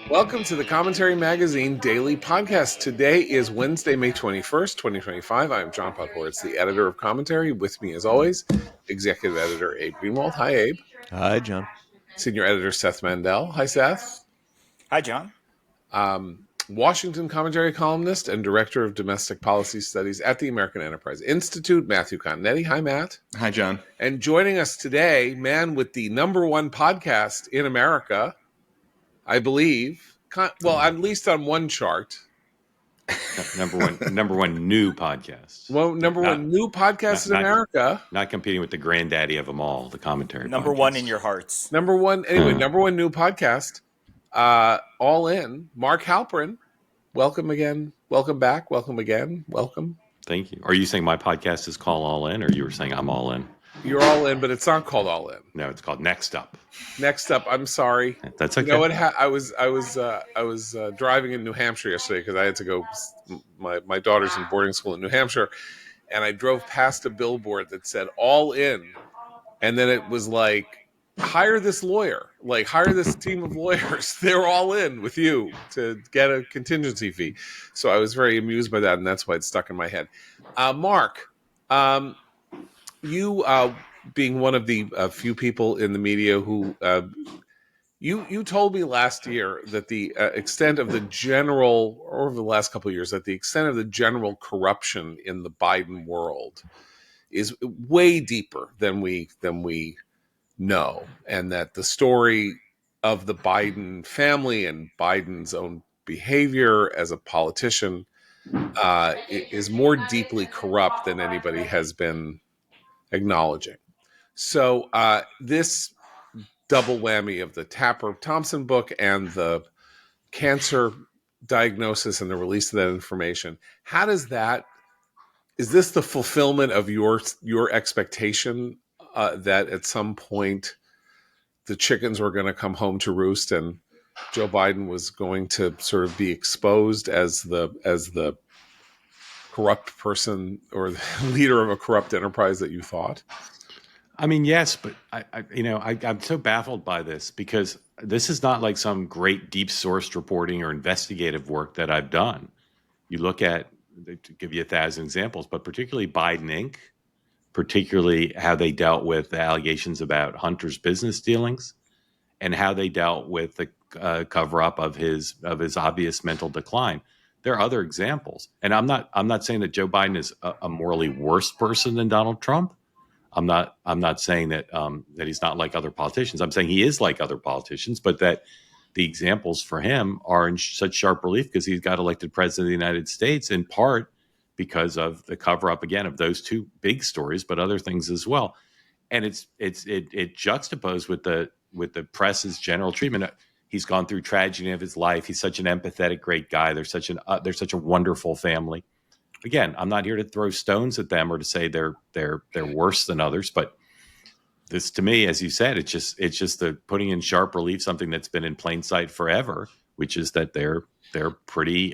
Welcome to the Commentary Magazine Daily Podcast. Today is Wednesday, May 21st, 2025. I'm John Podhoretz, the editor of Commentary. With me, as always, Executive Editor Abe Greenwald. Hi, Abe. Hi, John. Senior Editor Seth Mandel. Hi, Seth. Hi, John. Washington Commentary columnist and Director of Domestic Policy Studies at the American Enterprise Institute, Matthew Continetti. Hi, Matt. Hi, John. And joining us today, man with the #1 podcast in America, I believe. Well, at least on one chart. Number one new podcast. Well, number one new podcast in America. Not competing with the granddaddy of them all, the Commentary. Number podcast. one in your hearts. Number one new podcast. All in. Mark Halperin. Welcome again. Welcome back. Welcome again. Welcome. Thank you. Are you saying my podcast is called All In, or you were saying I'm All In? You're all in, but it's not called All In. No, it's called Next Up. Next up. I'm sorry. That's okay. You know what? I was driving in New Hampshire yesterday because I had to go. My daughter's in boarding school in New Hampshire, and I drove past a billboard that said "All In," and then it was like, "Hire this lawyer, like hire this team of lawyers. They're all in with you to get a contingency fee." So I was very amused by that, and that's why it stuck in my head. Mark, you being one of the few people in the media who you told me last year that the extent of the general, or over the last couple of years, that the extent of the general corruption in the Biden world is way deeper than we know, and that the story of the Biden family and Biden's own behavior as a politician is more deeply corrupt than anybody has been acknowledging. So this double whammy of the Tapper-Thompson book and the cancer diagnosis and the release of that information, is this the fulfillment of your expectation that at some point the chickens were going to come home to roost and Joe Biden was going to sort of be exposed as the corrupt person or the leader of a corrupt enterprise that you thought? I mean, yes, but I'm so baffled by this because this is not like some great deep sourced reporting or investigative work that I've done. You look at, to give you 1,000 examples, but particularly Biden Inc., particularly how they dealt with the allegations about Hunter's business dealings and how they dealt with the cover-up of his obvious mental decline. There are other examples, and I'm not saying that Joe Biden is a morally worse person than Donald Trump. I'm not saying that that he's not like other politicians. I'm saying he is like other politicians, but that the examples for him are in such sharp relief because he's got elected president of the United States in part because of the cover-up again of those two big stories, but other things as well. And it juxtaposed with the press's general treatment. He's gone through tragedy of his life. He's such an empathetic, great guy. They're such a wonderful family. Again, I'm not here to throw stones at them or to say they're worse than others, but this, to me, as you said, it's just the putting in sharp relief something that's been in plain sight forever, which is that they're pretty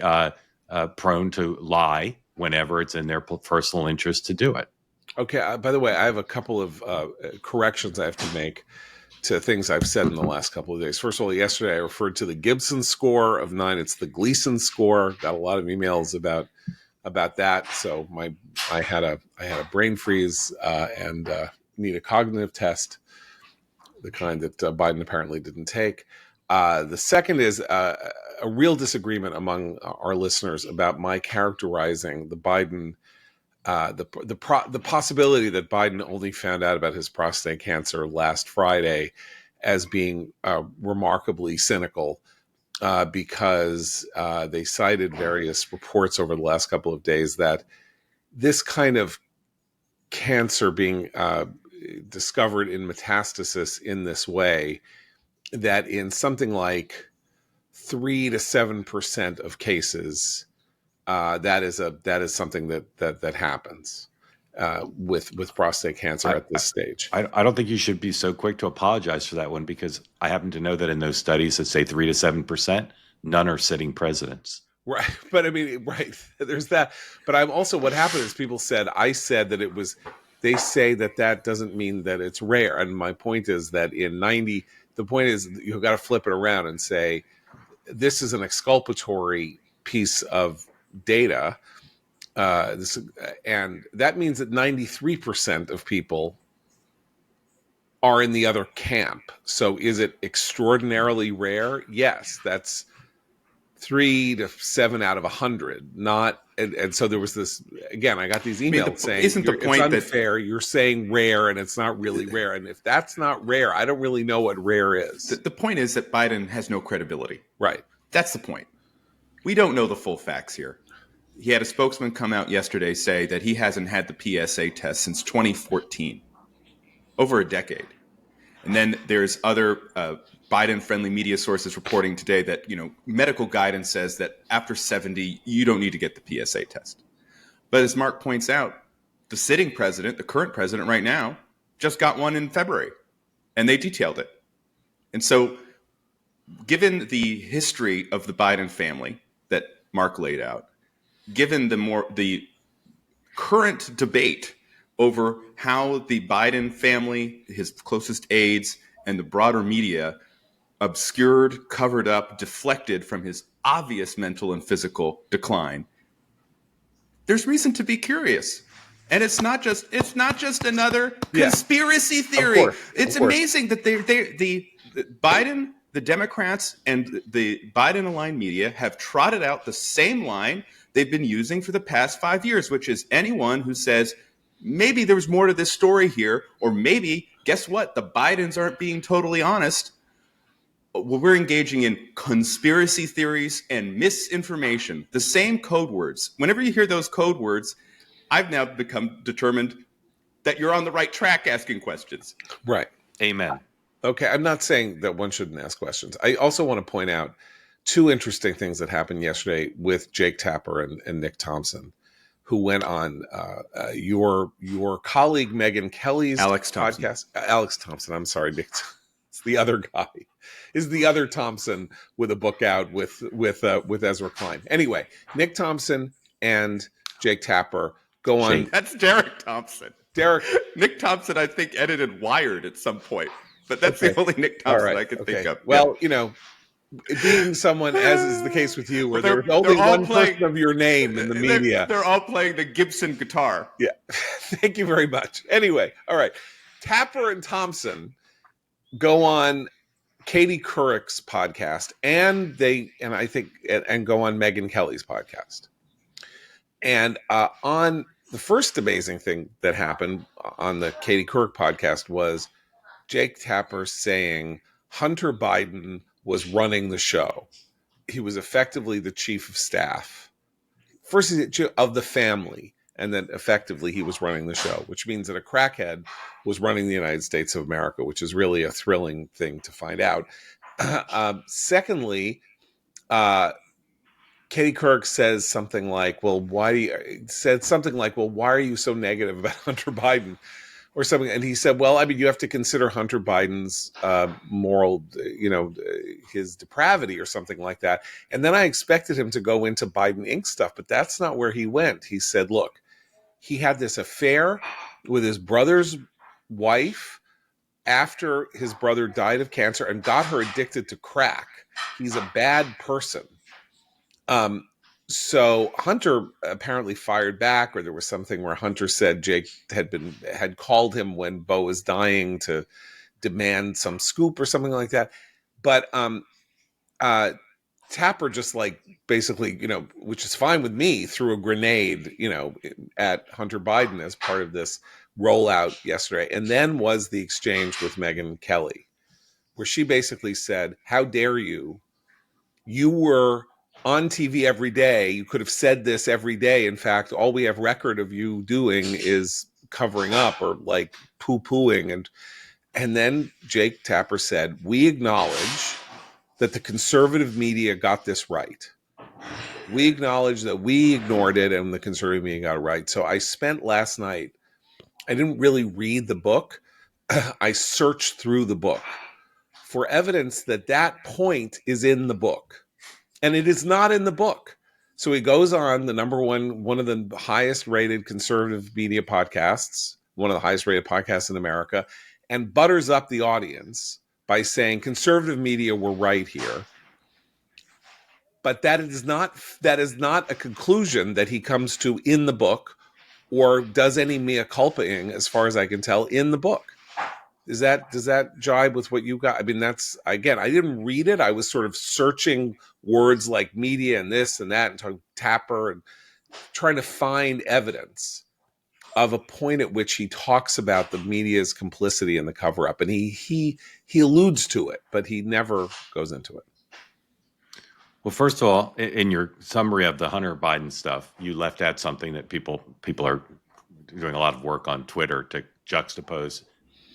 prone to lie whenever it's in their personal interest to do it. Okay. By the way, I have a couple of corrections I have to make to things I've said in the last couple of days. First of all, yesterday I referred to the Gibson score of 9. It's the Gleason score. Got a lot of emails about that. So I had a brain freeze and need a cognitive test, the kind that Biden apparently didn't take. The second is a real disagreement among our listeners about my characterizing the Biden, the possibility that Biden only found out about his prostate cancer last Friday as being remarkably cynical. Because they cited various reports over the last couple of days that this kind of cancer being discovered in metastasis in this way, that in something like 3 to 7% of cases, that is something that happens with prostate cancer at this stage. I don't think you should be so quick to apologize for that one, because I happen to know that in those studies that say 3 to 7%, none are sitting presidents. Right. But I mean, right. There's that. But I'm also, what happened is people said, I said that it was, they say that doesn't mean that it's rare. And my point is that in 90, the point is you've got to flip it around and say this is an exculpatory piece of data. And that means that 93% of people are in the other camp. So is it extraordinarily rare? Yes, that's 3 to 7 out of 100. Not, and so there was this, again, I got these emails saying isn't the it's point that unfair. You're saying rare and it's not really rare. And if that's not rare, I don't really know what rare is. the point is that Biden has no credibility? Right. That's the point. We don't know the full facts here. He had a spokesman come out yesterday say that he hasn't had the PSA test since 2014, over a decade. And then there's other Biden-friendly media sources reporting today that, medical guidance says that after 70, you don't need to get the PSA test. But as Mark points out, the sitting president, the current president right now, just got one in February, and they detailed it. And so given the history of the Biden family that Mark laid out, given the current debate over how the Biden family, his closest aides, and the broader media obscured, covered up, deflected from his obvious mental and physical decline, there's reason to be curious. And it's not just another conspiracy theory. It's amazing that the Biden, the Democrats, and the Biden-aligned media have trotted out the same line they've been using for the past 5 years, which is anyone who says, maybe there's more to this story here, or maybe, guess what, the Bidens aren't being totally honest. Well, we're engaging in conspiracy theories and misinformation, the same code words. Whenever you hear those code words, I've now become determined that you're on the right track asking questions. Right. Amen. Okay, I'm not saying that one shouldn't ask questions. I also want to point out two interesting things that happened yesterday with Jake Tapper and Nick Thompson, who went on your colleague Megyn Kelly's podcast. Alex Thompson. I'm sorry, Nick. It's the other guy. Is the other Thompson with a book out with Ezra Klein. Anyway, Nick Thompson and Jake Tapper go on. That's Derek Thompson. Nick Thompson, I think, edited Wired at some point. But that's the only Nick Thompson I can think of. Well, being someone, as is the case with you, where there's only one person of your name in the media. They're all playing the Gibson guitar. Yeah. Thank you very much. Anyway, all right. Tapper and Thompson go on Katie Couric's podcast and go on Megyn Kelly's podcast. And on the first amazing thing that happened on the Katie Couric podcast was Jake Tapper saying Hunter Biden was running the show. He was effectively the chief of staff. First of the family, and then effectively he was running the show, which means that a crackhead was running the United States of America, which is really a thrilling thing to find out. Secondly, Katie Couric says something like, why are you so negative about Hunter Biden? Or something, and he said, you have to consider Hunter Biden's moral, his depravity or something like that. And then I expected him to go into Biden Inc. stuff, but that's not where he went. He said, look, he had this affair with his brother's wife after his brother died of cancer and got her addicted to crack. He's a bad person. So Hunter apparently fired back, or there was something where Hunter said Jake had called him when Bo was dying to demand some scoop or something like that. But Tapper just basically, which is fine with me, threw a grenade, at Hunter Biden as part of this rollout yesterday. And then was the exchange with Megyn Kelly, where she basically said, how dare you? You were on TV every day. You could have said this every day. In fact, all we have record of you doing is covering up or poo-pooing. And then Jake Tapper said, we acknowledge that the conservative media got this right. We acknowledge that we ignored it and the conservative media got it right. So I spent last night, I didn't really read the book. I searched through the book for evidence that point is in the book. And it is not in the book. So he goes on the one of the highest rated conservative media podcasts, one of the highest rated podcasts in America, and butters up the audience by saying conservative media were right here. but that is not a conclusion that he comes to in the book, or does any mea culpaing, as far as I can tell, in the book. Does that jibe with what you got? I mean, that's, again, I didn't read it. I was sort of searching words like media and this and that, and talking Tapper, and trying to find evidence of a point at which he talks about the media's complicity in the cover up, and he alludes to it, but he never goes into it. Well, first of all, in your summary of the Hunter Biden stuff, you left out something that people are doing a lot of work on Twitter to juxtapose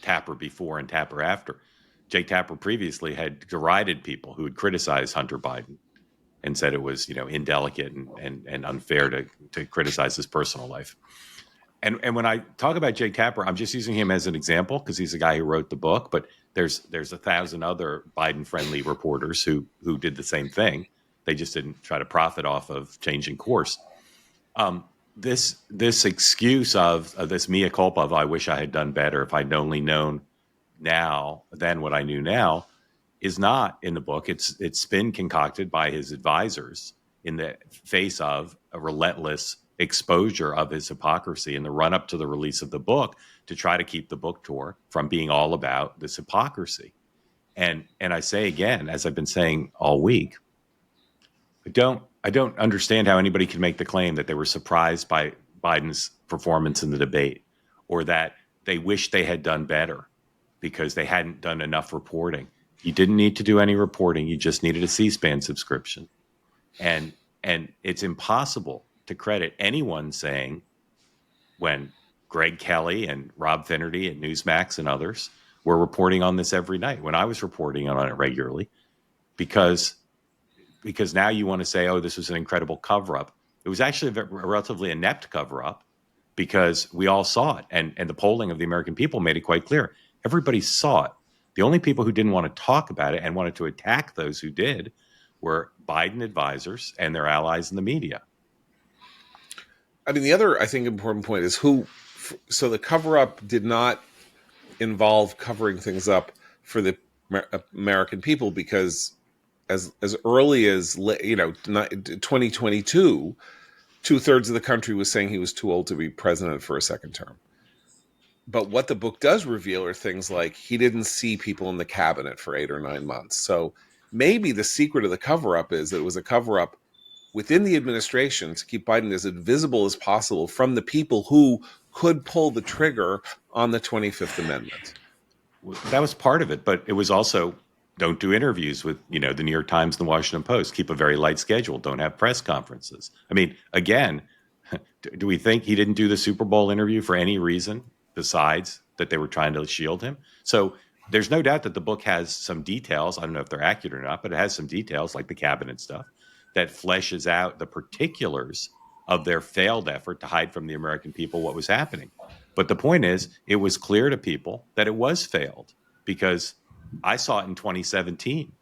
Tapper before and Tapper after. Jake Tapper previously had derided people who had criticized Hunter Biden and said it was, indelicate and unfair to criticize his personal life. And when I talk about Jake Tapper, I'm just using him as an example because he's the guy who wrote the book. But there's 1,000 other Biden-friendly reporters who did the same thing. They just didn't try to profit off of changing course. This excuse of this mea culpa of I wish I had done better if I'd only known now than what I knew now is not in the book. It's been concocted by his advisors in the face of a relentless exposure of his hypocrisy in the run up to the release of the book to try to keep the book tour from being all about this hypocrisy. And I say again, as I've been saying all week, I don't understand how anybody can make the claim that they were surprised by Biden's performance in the debate, or that they wish they had done better because they hadn't done enough reporting. You didn't need to do any reporting. You just needed a C-SPAN subscription. And it's impossible to credit anyone saying, when Greg Kelly and Rob Finnerty at Newsmax and others were reporting on this every night, when I was reporting on it regularly, because now you want to say, oh, this was an incredible cover-up. It was actually a relatively inept cover-up because we all saw it. And the polling of the American people made it quite clear. Everybody saw it. The only people who didn't want to talk about it and wanted to attack those who did were Biden advisors and their allies in the media. I mean, the other, I think, important point is so the cover-up did not involve covering things up for the American people, because as early as 2022, 2/3 of the country was saying he was too old to be president for a second term. But what the book does reveal are things like he didn't see people in the cabinet for 8 or 9 months. So maybe the secret of the cover-up is that it was a cover-up within the administration to keep Biden as invisible as possible from the people who could pull the trigger on the 25th Amendment. That was part of it, but it was also, don't do interviews with, the New York Times and the Washington Post. Keep a very light schedule. Don't have press conferences. I mean, again, do we think he didn't do the Super Bowl interview for any reason besides that they were trying to shield him? So there's no doubt that the book has some details. I don't know if they're accurate or not, but it has some details like the cabinet stuff that fleshes out the particulars of their failed effort to hide from the American people what was happening. But the point is, it was clear to people that it was failed, because I saw it in 2017.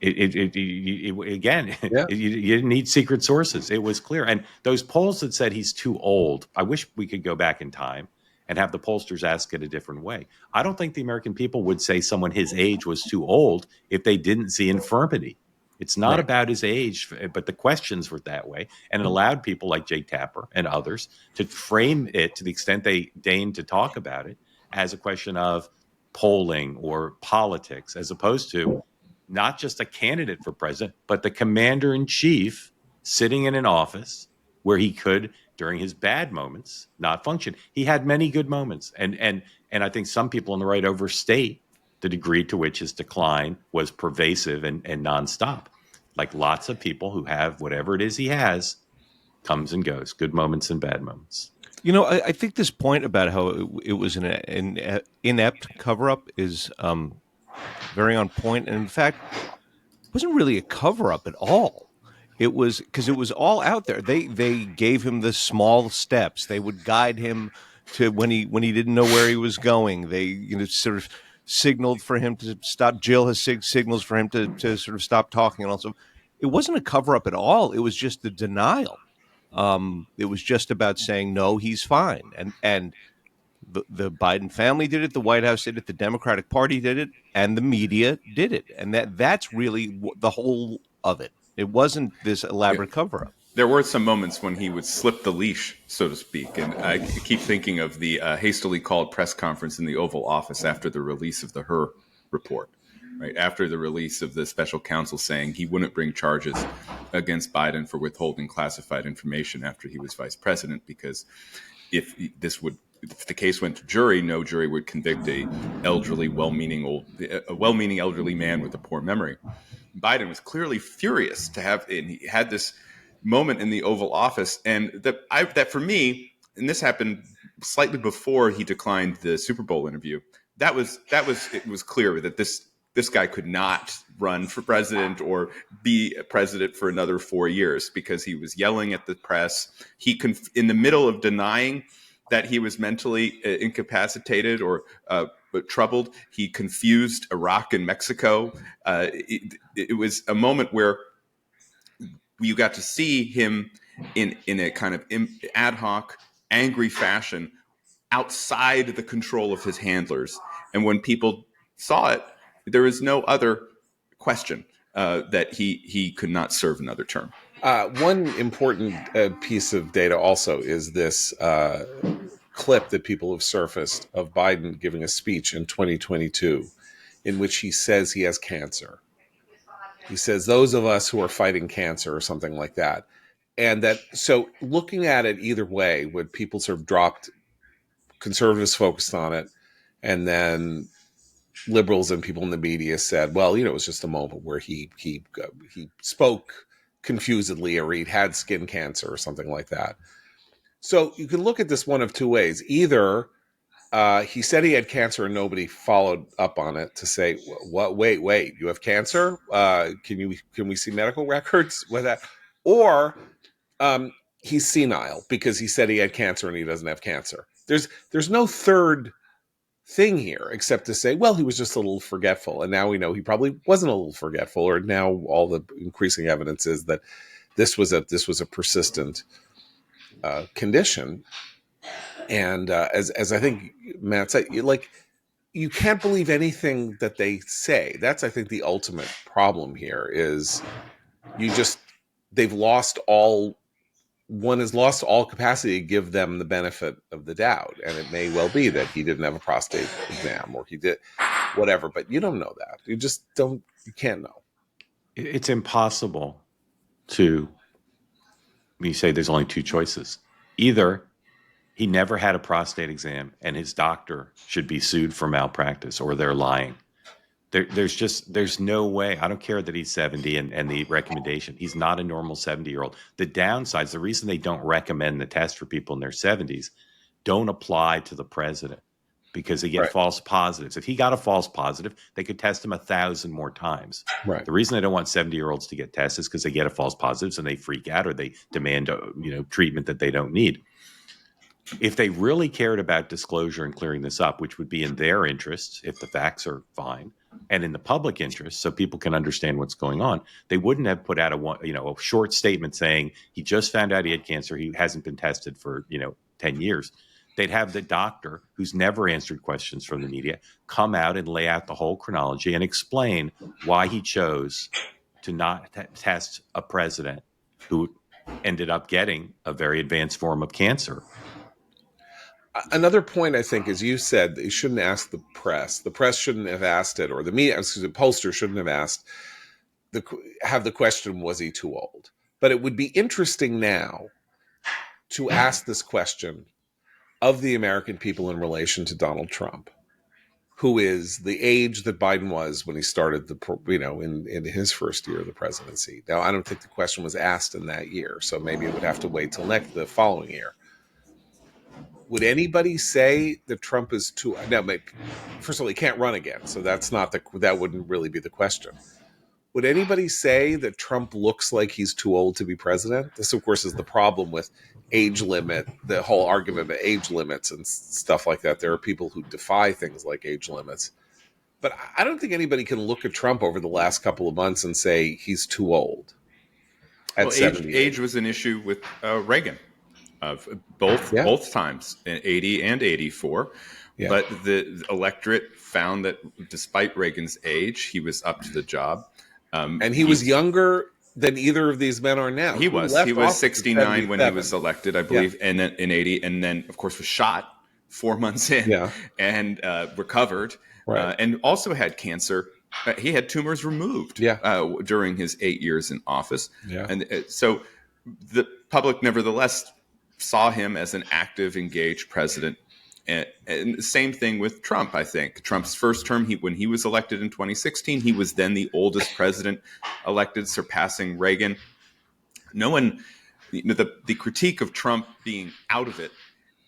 Again, Yeah. you didn't need secret sources. It was clear. And those polls that said he's too old, I wish we could go back in time and have the pollsters ask it a different way. I don't think the American people would say someone his age was too old if they didn't see infirmity. It's not about his age, but the questions were that way. And it allowed people like Jake Tapper and others to frame it, to the extent they deigned to talk about it, as a question of polling or politics, as opposed to not just a candidate for president, but the commander in chief sitting in an office where he could, during his bad moments, not function. He had many good moments. And I think some people on the right overstate the degree to which his decline was pervasive and nonstop. Like lots of people who have whatever it is he has, comes and goes, good moments and bad moments. I think this point about how it was an inept cover-up is very on point. And in fact, it wasn't really a cover-up at all. It was because it was all out there. They gave him the small steps. They would guide him to when he didn't know where he was going. They sort of signaled for him to stop. Jill has signals for him to sort of stop talking. And also, it wasn't a cover-up at all. It was just the denial. It was just about saying, no, he's fine. And the Biden family did it, the White House did it, the Democratic Party did it, and the media did it. And that's really the whole of it. It wasn't this elaborate cover-up. There were some moments when he would slip the leash, so to speak. And I keep thinking of the hastily called press conference in the Oval Office after the release of the Hur report, right? After the release of the special counsel saying he wouldn't bring charges against Biden for withholding classified information after he was vice president, because if the case went to jury, no jury would convict a well-meaning elderly man with a poor memory. Biden was clearly furious to have, and he had this moment in the Oval Office, and that for me, and this happened slightly before he declined the Super Bowl interview. It was clear that this guy could not run for president or be president for another 4 years, because he was yelling at the press. In the middle of denying that he was mentally incapacitated or troubled, he confused Iraq and Mexico. It was a moment where you got to see him in a kind of ad hoc, angry fashion outside the control of his handlers. And when people saw it, there was no other question that he could not serve another term. One important piece of data also is this clip that people have surfaced of Biden giving a speech in 2022 in which he says he has cancer. He says, those of us who are fighting cancer, or something like that. And so looking at it either way, when people sort of dropped, conservatives focused on it, and then liberals and people in the media said, well, it was just a moment where he spoke confusedly, or he'd had skin cancer or something like that. So you can look at this one of two ways. Either he said he had cancer and nobody followed up on it to say, "What? Wait, you have cancer? Can we see medical records with that?" Or he's senile because he said he had cancer and he doesn't have cancer. There's no third thing here except to say, well, he was just a little forgetful, and now we know he probably wasn't a little forgetful. Or now all the increasing evidence is that this was a persistent condition. And as I think Matt said, you can't believe anything that they say. That's, I think, the ultimate problem here is they've lost all. One has lost all capacity to give them the benefit of the doubt, and it may well be that he didn't have a prostate exam, or he did whatever, but you don't know that. You just don't. You can't know. It's impossible to. You say there's only two choices. Either he never had a prostate exam and his doctor should be sued for malpractice, or they're lying. There's no way. I don't care that he's 70 and the recommendation. He's not a normal 70-year-old. The downsides, the reason they don't recommend the test for people in their 70s, don't apply to the president, because they get false positives. If he got a false positive, they could test him 1,000 more times. Right. The reason they don't want 70-year-olds to get tested is because they get a false positive and they freak out, or they demand treatment that they don't need. If they really cared about disclosure and clearing this up, which would be in their interests if the facts are fine, and in the public interest, so people can understand what's going on, they wouldn't have put out a short statement saying he just found out he had cancer, he hasn't been tested for 10 years. They'd have the doctor, who's never answered questions from the media, come out and lay out the whole chronology and explain why he chose to not test a president who ended up getting a very advanced form of cancer. Another point, I think, is you said that you shouldn't ask the press. The press shouldn't have asked it, or the media, the pollster shouldn't have asked have the question, was he too old? But it would be interesting now to ask this question of the American people in relation to Donald Trump, who is the age that Biden was when he started in his first year of the presidency. Now, I don't think the question was asked in that year, so maybe it would have to wait till the following year. Would anybody say that Trump is too? No, first of all, he can't run again, so that wouldn't really be the question. Would anybody say that Trump looks like he's too old to be president? This, of course, is the problem with age limit, the whole argument about age limits and stuff like that. There are people who defy things like age limits. But I don't think anybody can look at Trump over the last couple of months and say he's too old. Age was an issue with Reagan. Both times, in 80 and 84. Yeah. But the electorate found that despite Reagan's age, he was up to the job. And he was younger than either of these men are now. He was. left He was office in 69 when he 77. was elected, I believe, and then in 80, and then of course was shot 4 months in, Yeah. and recovered, Right. and also had cancer. He had tumors removed during his 8 years in office, Yeah. and so the public nevertheless saw him as an active, engaged president. And the same thing with Trump, I think. Trump's first term, when he was elected in 2016, he was then the oldest president elected, surpassing Reagan. No one, the critique of Trump being out of it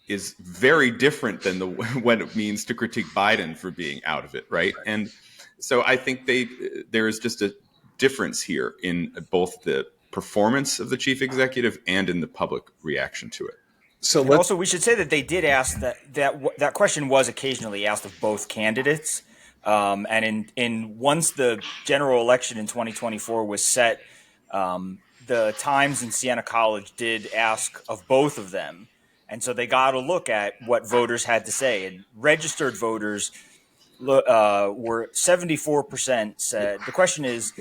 is very different than what it means to critique Biden for being out of it, right? And so I think there is just a difference here in both the performance of the chief executive and in the public reaction to it. So And also, we should say that they did ask that question was occasionally asked of both candidates. And in once the general election in 2024 was set, the Times and Siena College did ask of both of them, and so they got to look at what voters had to say. And registered voters were 74% said. The question is,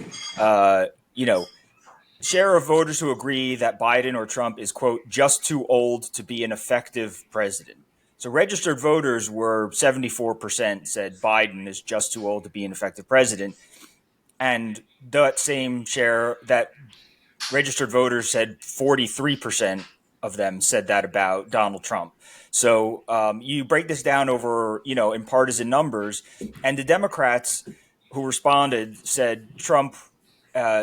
share of voters who agree that Biden or Trump is, quote, just too old to be an effective president. So registered voters were 74% said Biden is just too old to be an effective president. And that same share, that registered voters said 43% of them said that about Donald Trump. So you break this down over, in partisan numbers, and the Democrats who responded said Trump.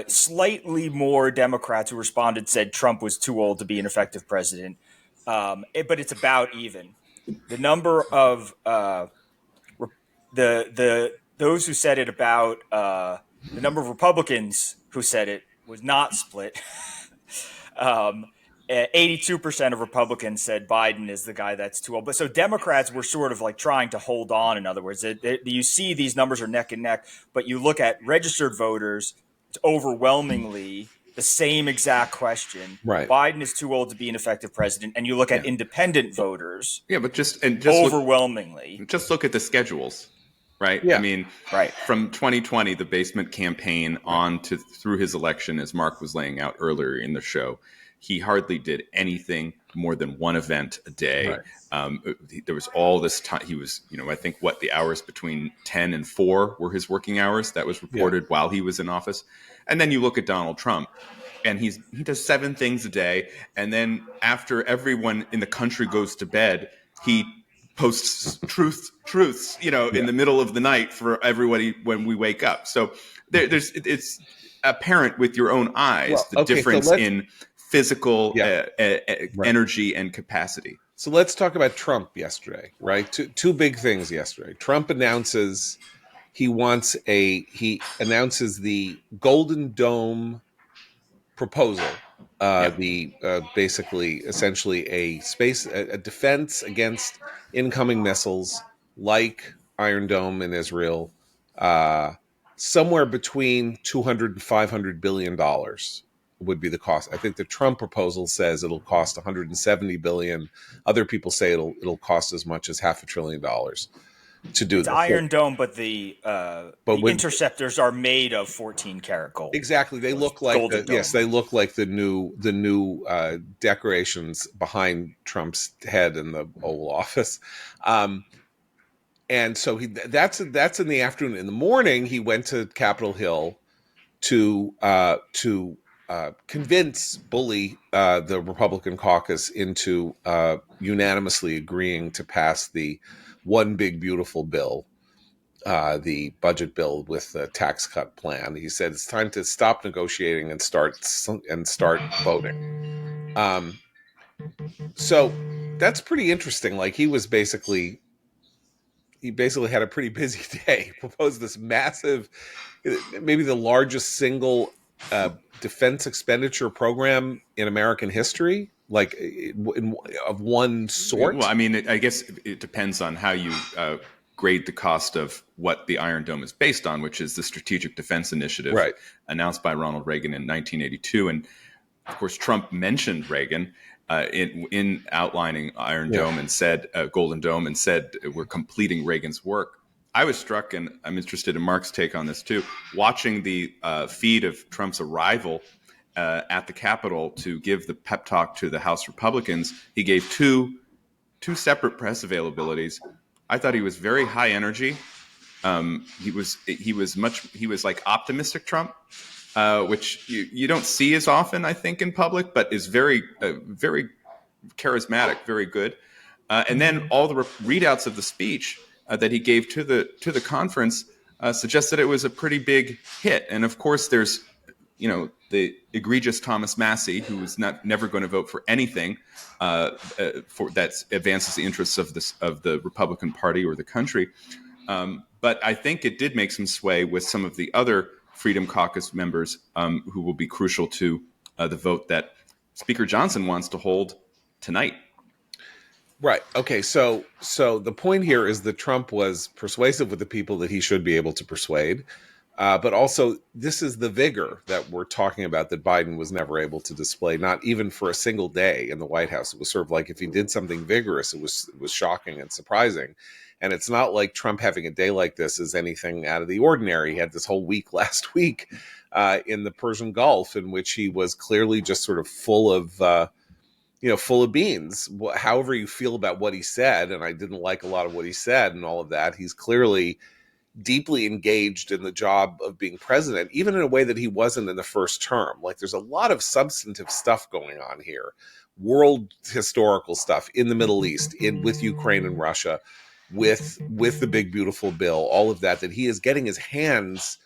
Slightly more Democrats who responded said Trump was too old to be an effective president, but it's about even. The number of those who said it about the number of Republicans who said it was not split. 82% of Republicans said Biden is the guy that's too old. But so Democrats were sort of like trying to hold on. In other words, you see these numbers are neck and neck, but you look at registered voters, it's overwhelmingly the same exact question. Right. Biden is too old to be an effective president. And you look at independent voters. Yeah, but just overwhelmingly. Just look at the schedules, right? Yeah. I mean, right. From 2020, the basement campaign on to through his election, as Mark was laying out earlier in the show, he hardly did anything more than one event a day. Right. There was all this time. He was, I think the hours between 10 and 4 were his working hours. That was reported while he was in office. And then you look at Donald Trump, and he does 7 things a day. And then after everyone in the country goes to bed, he posts truths, in the middle of the night for everybody when we wake up. So it's apparent with your own eyes, the difference in physical energy and capacity. So let's talk about Trump yesterday, right? Two big things yesterday. Trump announces he announces the Golden Dome proposal, basically essentially a defense against incoming missiles like Iron Dome in Israel, somewhere between $200 and $500 billion would be the cost. I think the Trump proposal says it'll cost $170 billion. Other people say it'll cost as much as $500 billion to do. It's Iron Dome, but the interceptors are made of 14-karat gold. Exactly, they look like they look like the new decorations behind Trump's head in the Oval Office. And so that's in the afternoon. In the morning, he went to Capitol Hill to bully the Republican caucus into unanimously agreeing to pass the one big beautiful bill, the budget bill with the tax cut plan. He said it's time to stop negotiating and start voting. So that's pretty interesting. Like he basically had a pretty busy day. Proposed this massive, maybe the largest single defense expenditure program in American history, like of one sort. Well, I mean, I guess it depends on how you grade the cost of what the Iron Dome is based on, which is the Strategic Defense Initiative announced by Ronald Reagan in 1982. And of course, Trump mentioned Reagan in outlining Iron Dome and said Golden Dome, and said we're completing Reagan's work. I was struck, and I'm interested in Mark's take on this too, watching the feed of Trump's arrival at the Capitol to give the pep talk to the House Republicans, he gave two separate press availabilities. I thought he was very high energy. He was like optimistic Trump, which you don't see as often, I think, in public, but is very charismatic, very good. And then all the readouts of the speech that he gave to the conference suggests that it was a pretty big hit. And of course, there's the egregious Thomas Massie, who is never going to vote for anything that advances the interests of the Republican Party or the country. But I think it did make some sway with some of the other Freedom Caucus members who will be crucial to the vote that Speaker Johnson wants to hold tonight. Right. Okay. So the point here is that Trump was persuasive with the people that he should be able to persuade. But also, this is the vigor that we're talking about that Biden was never able to display, not even for a single day in the White House. It was sort of like if he did something vigorous, it was shocking and surprising. And it's not like Trump having a day like this is anything out of the ordinary. He had this whole week last week in the Persian Gulf in which he was clearly just sort of full of beans. However you feel about what he said, and I didn't like a lot of what he said and all of that, he's clearly deeply engaged in the job of being president, even in a way that he wasn't in the first term. Like there's a lot of substantive stuff going on here, world historical stuff in the Middle East, with Ukraine and Russia, with the big beautiful bill, all of that he is getting his hands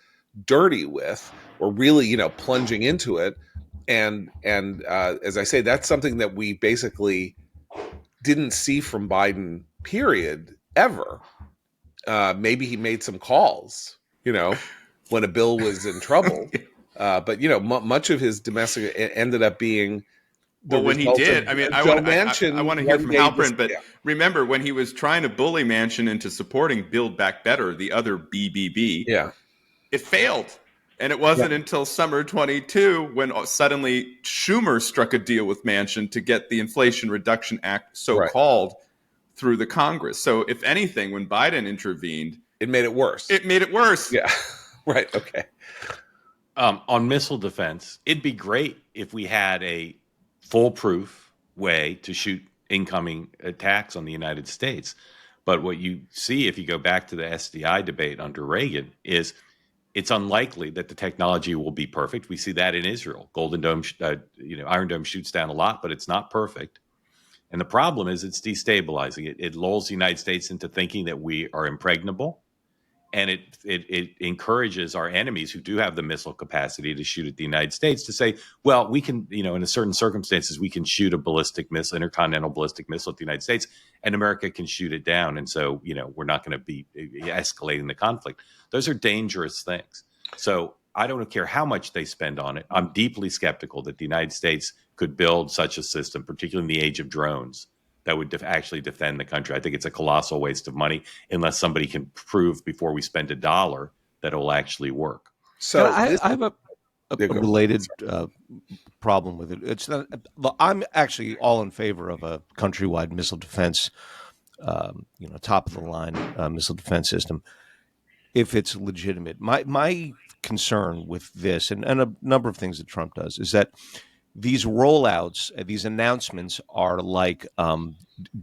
dirty with, or really plunging into it. And as I say, that's something that we basically didn't see from Biden, period, ever. Maybe he made some calls, when a bill was in trouble. But much of his domestic ended up being. When he did, I mean, I want to hear from Halpern, but remember when he was trying to bully Manchin into supporting Build Back Better, the other BBB, it failed. And it wasn't until summer 22 when suddenly Schumer struck a deal with Manchin to get the Inflation Reduction Act, so-called, through the Congress. So if anything, when Biden intervened, it made it worse. Yeah. Right. Okay. On missile defense, it'd be great if we had a foolproof way to shoot incoming attacks on the United States. But what you see if you go back to the SDI debate under Reagan is it's unlikely that the technology will be perfect. We see that in Israel. Golden Dome, Iron Dome shoots down a lot, but it's not perfect. And the problem is it's destabilizing. It lulls the United States into thinking that we are impregnable. And it encourages our enemies who do have the missile capacity to shoot at the United States to say, well, we can, in a certain circumstances, we can shoot a ballistic missile, intercontinental ballistic missile at the United States, and America can shoot it down. And so, we're not going to be escalating the conflict. Those are dangerous things. So I don't care how much they spend on it. I'm deeply skeptical that the United States could build such a system, particularly in the age of drones, that would actually defend the country. I think it's a colossal waste of money unless somebody can prove before we spend $1 that it will actually work. So I have a related problem with it. It's not. I'm actually all in favor of a countrywide missile defense, top of the line missile defense system, if it's legitimate. My concern with this and a number of things that Trump does is that these rollouts, these announcements are like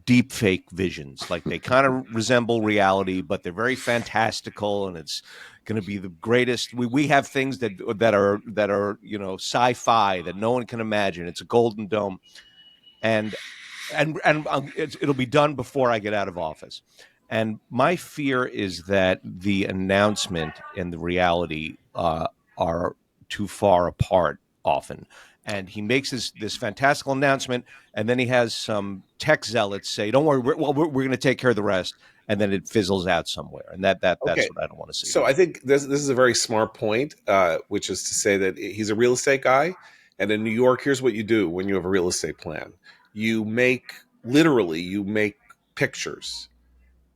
deep fake visions. Like they kind of resemble reality, but they're very fantastical, and it's going to be the greatest. We have things that are sci-fi that no one can imagine. It's a Golden Dome, and it'll be done before I get out of office. And my fear is that the announcement and the reality are too far apart often. And he makes this fantastical announcement, and then he has some tech zealots say, "Don't worry, we're going to take care of the rest," and then it fizzles out somewhere. And that's what I don't want to see. So I think this is a very smart point, which is to say that he's a real estate guy, and in New York, here's what you do when you have a real estate plan: you make pictures.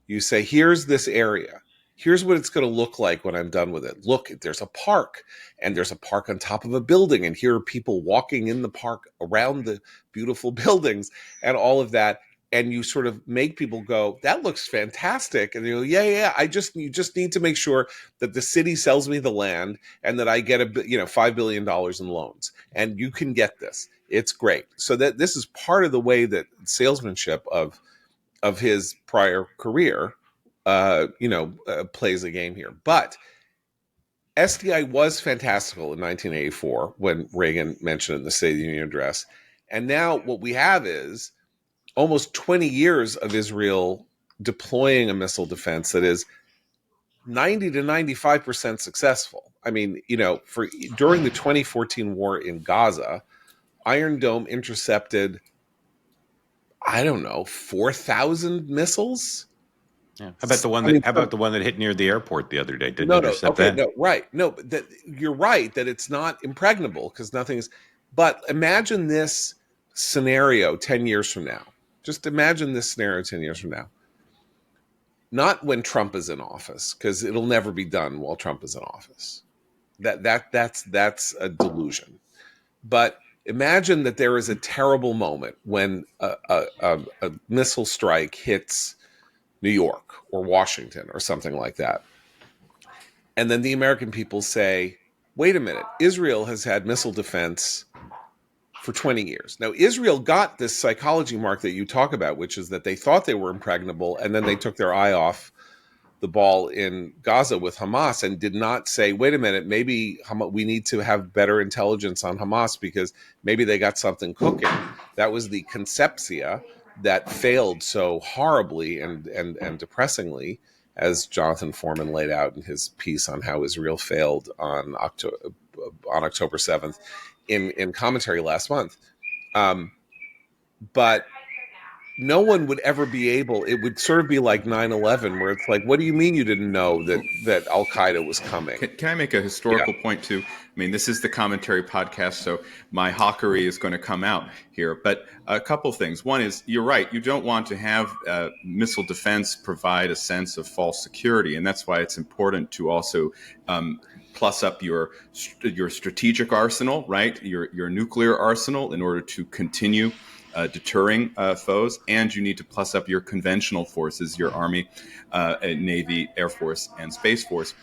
You say, "Here's this area. Here's what it's going to look like when I'm done with it. Look, there's a park, and there's a park on top of a building, and here are people walking in the park around the beautiful buildings and all of that. and you sort of make people go, that looks fantastic. And you go, yeah. You just need to make sure that the city sells me the land and that I get $5 billion in loans. And you can get this. It's great. So that this is part of the way that salesmanship of his prior career, plays a game here. But SDI was fantastical in 1984 when Reagan mentioned it in the State of the Union address. And now what we have is almost 20 years of Israel deploying a missile defense that is 90 to 95% successful. I mean, during the 2014 war in Gaza, Iron Dome intercepted, I don't know, 4,000 missiles. Yeah. How about the one that? How about the one that hit near the airport the other day? Didn't intercept that? No, right. No, that you're right that it's not impregnable because nothing's. But imagine this scenario 10 years from now. Just imagine this scenario 10 years from now. Not when Trump is in office, because it'll never be done while Trump is in office. That's a delusion. But imagine that there is a terrible moment when a missile strike hits New York or Washington or something like that. And then the American people say, wait a minute, Israel has had missile defense for 20 years. Now, Israel got this psychology mark that you talk about, which is that they thought they were impregnable, and then they took their eye off the ball in Gaza with Hamas and did not say, wait a minute, maybe we need to have better intelligence on Hamas because maybe they got something cooking. That was the concepcia that failed so horribly and depressingly, as Jonathan Foreman laid out in his piece on how Israel failed on October 7th in commentary last month. But no one would ever be able, it would sort of be like 9/11, where it's like, what do you mean you didn't know that Al-Qaeda was coming? Can I make a historical point too? I mean, this is the commentary podcast, so my hawkery is going to come out here. But a couple things. One is, you're right, you don't want to have missile defense provide a sense of false security, and that's why it's important to also plus up your strategic arsenal, right? Your nuclear arsenal in order to continue deterring foes, and you need to plus up your conventional forces, your Army, Navy, Air Force, and Space Force,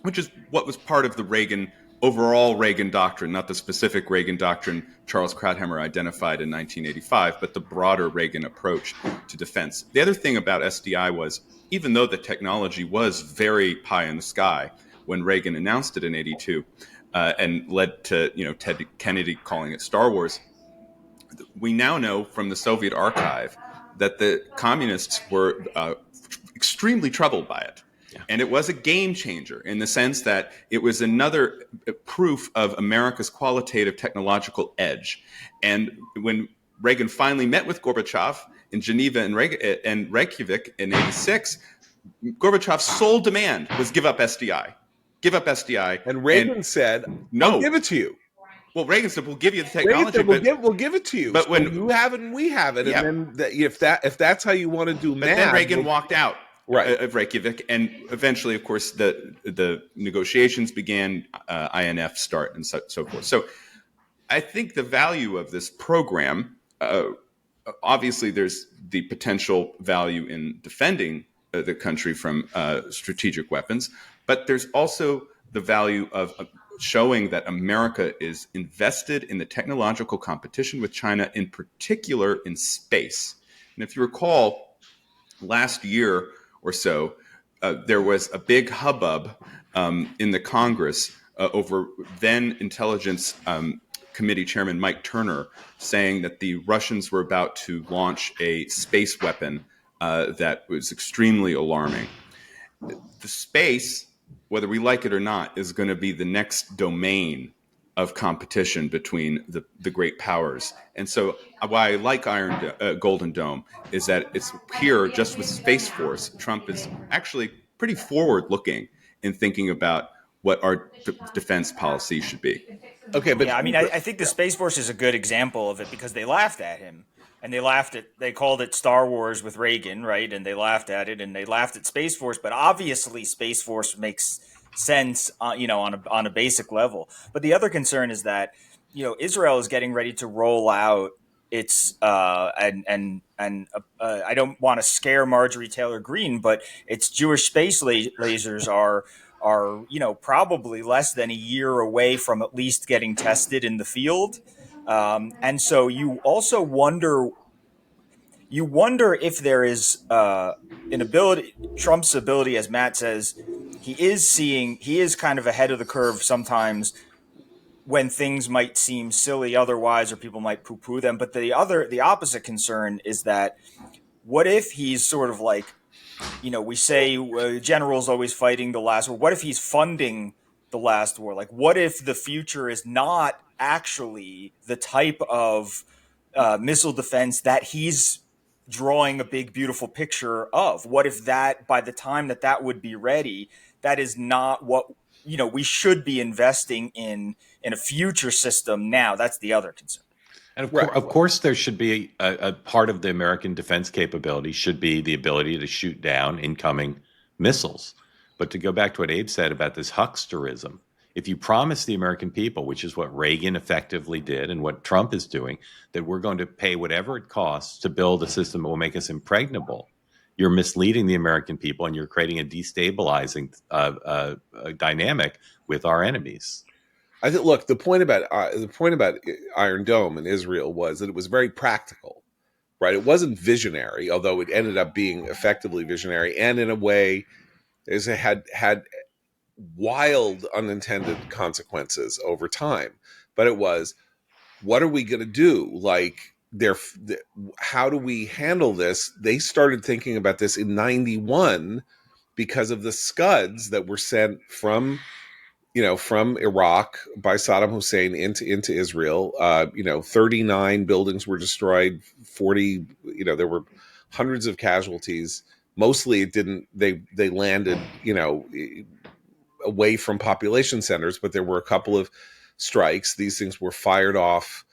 which is what was part of the overall Reagan doctrine, not the specific Reagan doctrine Charles Krauthammer identified in 1985, but the broader Reagan approach to defense. The other thing about SDI was, even though the technology was very pie in the sky when Reagan announced it in '82, and led to Ted Kennedy calling it Star Wars, we now know from the Soviet archive that the communists were extremely troubled by it. Yeah. And it was a game changer in the sense that it was another proof of America's qualitative technological edge. And when Reagan finally met with Gorbachev in Geneva and Reykjavik in '86, Gorbachev's sole demand was give up SDI. Give up SDI. And Reagan said, no, I'll give it to you. Well, Reagan said, "We'll give you the technology, we'll give it to you. But when you have it, and we have it, yeah. And then if that's how you want to do, but then Reagan walked out of Reykjavik, and eventually, of course, the negotiations began, INF start, and so forth. So, I think the value of this program, obviously, there's the potential value in defending the country from strategic weapons, but there's also the value of showing that America is invested in the technological competition with China, in particular in space. And if you recall, last year or so, there was a big hubbub in the Congress over then Intelligence Committee Chairman Mike Turner saying that the Russians were about to launch a space weapon that was extremely alarming. The space, whether we like it or not, is going to be the next domain of competition between the great powers. And so why I like Golden Dome is that it's here just with Space Force. Trump is actually pretty forward-looking in thinking about what our defense policy should be. Okay, but yeah, I mean, I think the Space Force is a good example of it because they laughed at him. And they called it Star Wars with Reagan, right? And they laughed at it, and they laughed at Space Force. But obviously, Space Force makes sense, on a basic level. But the other concern is that, Israel is getting ready to roll out it's I don't want to scare Marjorie Taylor Greene, but its Jewish space lasers are probably less than a year away from at least getting tested in the field, and so you wonder if there is an ability, Trump's ability, as Matt says, he is kind of ahead of the curve sometimes when things might seem silly otherwise, or people might poo poo them. But the opposite concern is that what if he's sort of like, we say generals always fighting the last war. What if he's funding the last war? Like, what if the future is not actually the type of missile defense that he's drawing a big, beautiful picture of? What if that, by the time that would be ready, that is not what we should be investing in a future system now? That's the other concern. And of course, there should be a part of the American defense capability should be the ability to shoot down incoming missiles. But to go back to what Abe said about this hucksterism, if you promise the American people, which is what Reagan effectively did and what Trump is doing, that we're going to pay whatever it costs to build a system that will make us impregnable, you're misleading the American people and you're creating a destabilizing dynamic with our enemies. I think. Look, the point about Iron Dome in Israel was that it was very practical, right? It wasn't visionary, although it ended up being effectively visionary, and in a way, it had wild unintended consequences over time. But it was, what are we going to do? Like, how do we handle this? They started thinking about this in '91 because of the Scuds that were sent from Iraq by Saddam Hussein into Israel. 39 buildings were destroyed, 40, there were hundreds of casualties. Mostly they landed, away from population centers, but there were a couple of strikes. These things were fired off